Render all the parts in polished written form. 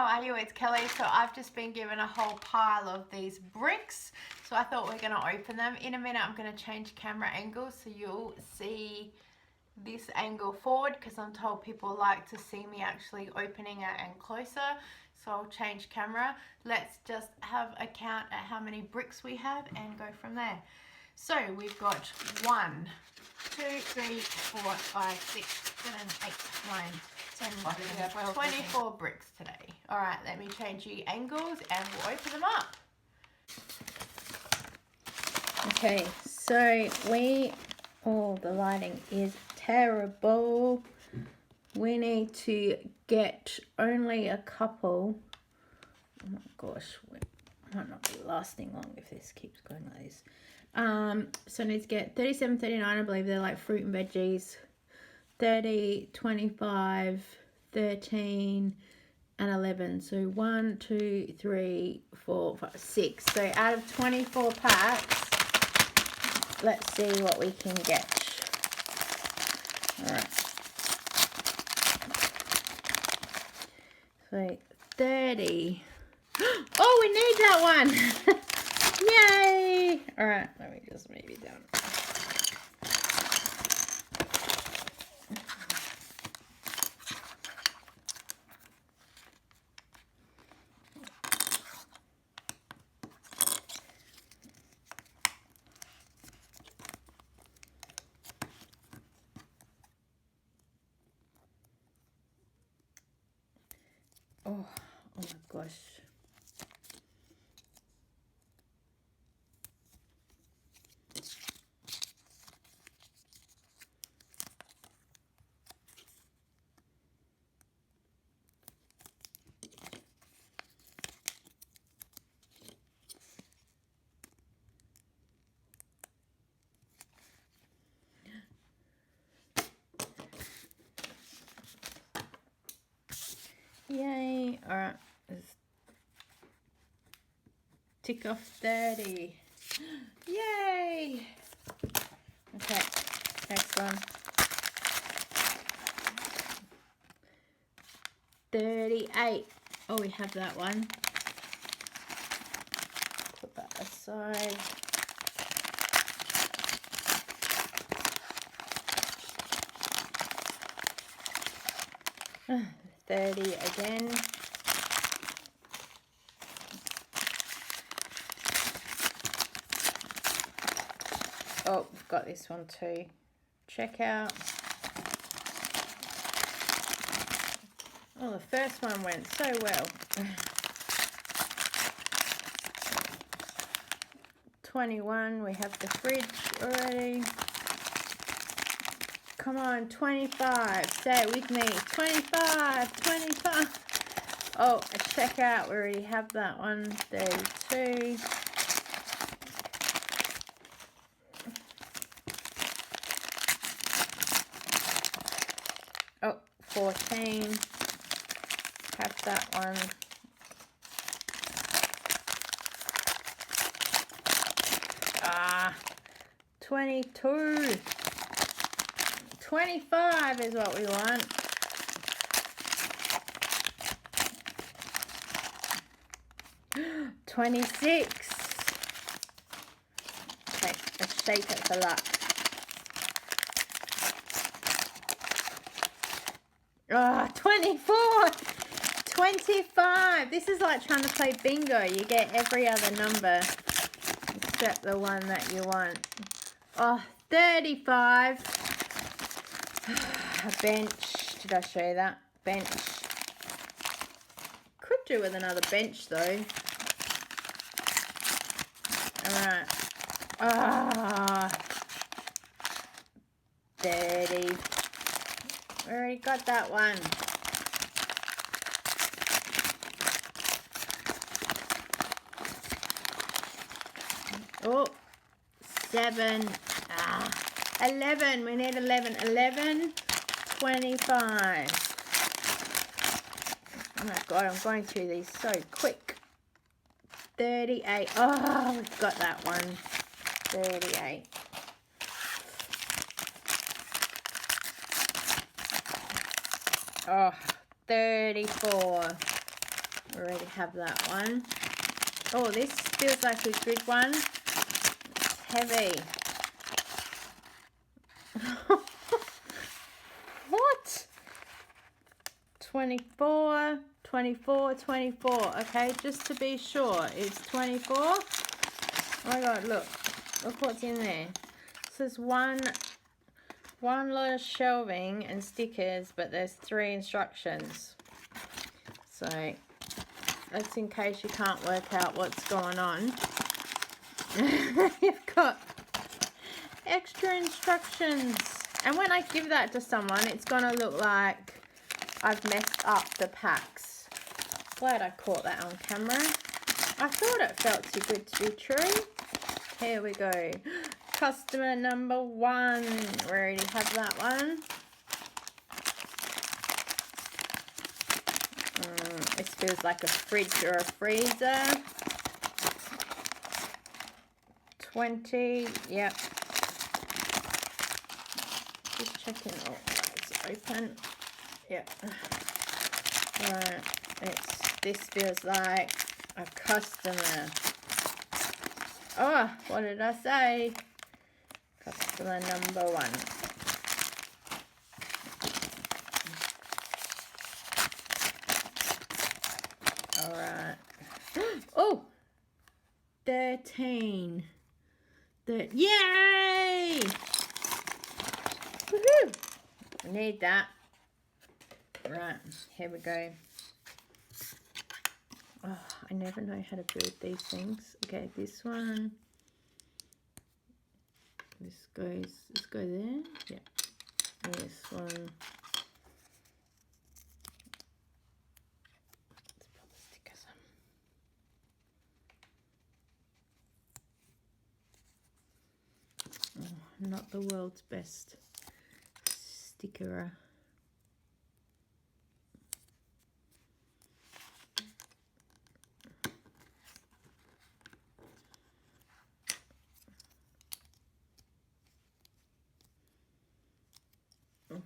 how are you? It's Kelly. So I've just been given a whole pile of these bricks. So I thought we're going to open them. In a minute I'm going to change camera angles so you'll see this angle forward, because I'm told people like to see me actually opening it and closer. So I'll change camera. Let's just have a count at how many bricks we have and go from there. So we've got 1, 2, 3, 4, 5, 6, 7, 8, 9, 10, 11, 12, 24 bricks today. Alright, let me change the angles and we'll open them up. Okay, so the lighting is terrible. We need to get only a couple. Oh my gosh, it might not be lasting long if this keeps going like this. So I need to get 37, 39, I believe they're like fruit and veggies. 30, 25, 13, and 11. So 1, 2, 3, 4, 5, 6. So out of 24 packs, let's see what we can get. All right. So 30. Oh, we need that one. Yay. All right, let me just maybe down. Oh my gosh. Yay. All right. Let's tick off 30. Yay. Okay. Next one. 38. Oh, we have that one. Put that aside. Uh, 30 again. Oh, we've got this one too. Check out. Oh, the first one went so well. 21, we have the fridge already. Come on, 25. Say it with me. 25, 25. Oh, a checkout. We already have that one. 32. Oh, 14. Have that one. Ah, 22. 25 is what we want. $26. Okay, let's shake it for luck. Oh, 24. 25. This is like trying to play bingo. You get every other number except the one that you want. Oh, 35. A bench. Did I show you that? Bench. Could do with another bench though. Alright. Ah. 30. We already got that one. Oh. 7. 11. We need 11. 11. 25. Oh my god, I'm going through these so quick. 38. Oh, we've got that one. 38. Oh, 34. have that one. Oh, this feels like a good one. It's heavy. What? 24, 24, 24. Okay, just to be sure, it's 24. Oh my god, look what's in there. This is one lot of shelving and stickers, but there's 3 instructions. So that's in case you can't work out what's going on. You've got extra instructions. And when I give that to someone, it's gonna look like I've messed up the packs. Glad I caught that on camera. I thought it felt too good to be true. Here we go. Customer number 1. We already have that one. This feels like a fridge or a freezer. 20. Yep. Just checking. Oh, it's open. Yep. Right. This feels like a customer. Oh, what did I say? Customer number 1. All right. Oh, 13. Yay! Woohoo! I need that. Right, here we go. Oh, I never know how to build these things. Okay, this one. Let's go there. Yeah. This one. Let's put the stickers on. Oh, not the world's best stickerer.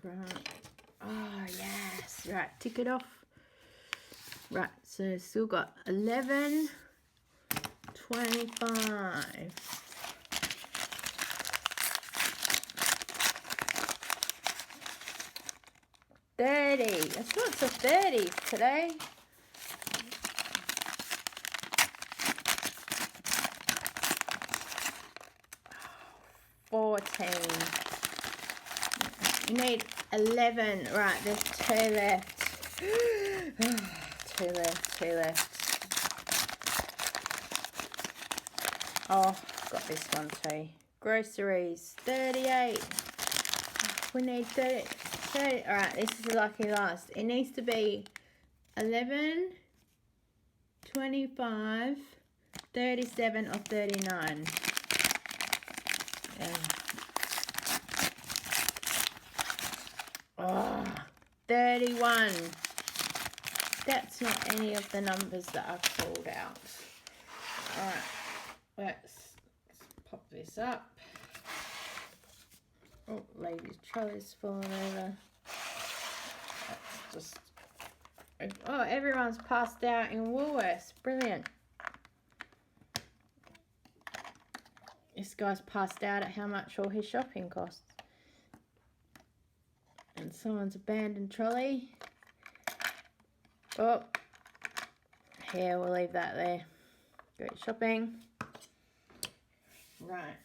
Right. Oh, yes. Right, tick it off. Right, so still got 11, 25. 30. There's lots of 30s today. 14. You need 11. Right, there's 2 left. 2 left. Oh, got this one too. Groceries, 38. We need 30. Alright, this is the lucky last. It needs to be 11, 25, 37 or 39. Yeah. Oh, 31. That's not any of the numbers that I've pulled out. Alright, let's pop this up. Oh, ladies' trolley's falling over. That's just... Oh, everyone's passed out in Woolworth. Brilliant. This guy's passed out at how much all his shopping costs. And someone's abandoned trolley. Oh. Here, we'll leave that there. Go shopping. Right.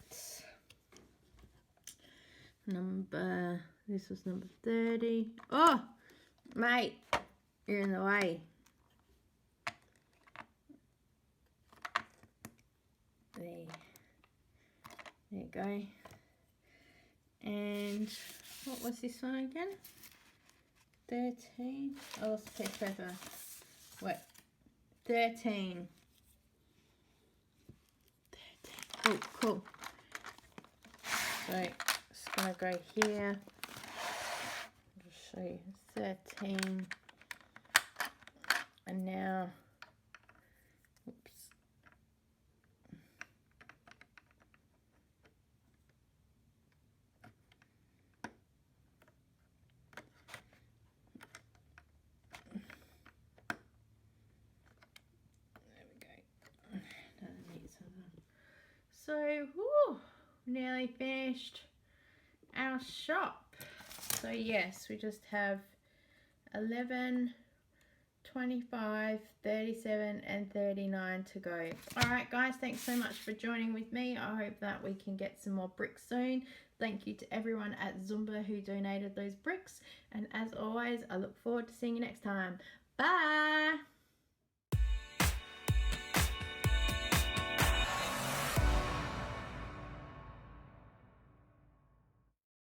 This was number 30. Oh, mate, you're in the way. There you go. And what was this one again? 13. I lost a piece of paper. Wait, 13. 13. Oh, cool. So just gonna go here. Just show you 13. And now, oops. So, whew, nearly finished our shop. So yes, we just have 11, 25, 37 and 39 to go. Alright guys, thanks so much for joining with me. I hope that we can get some more bricks soon. Thank you to everyone at Zumba who donated those bricks, and as always I look forward to seeing you next time. Bye!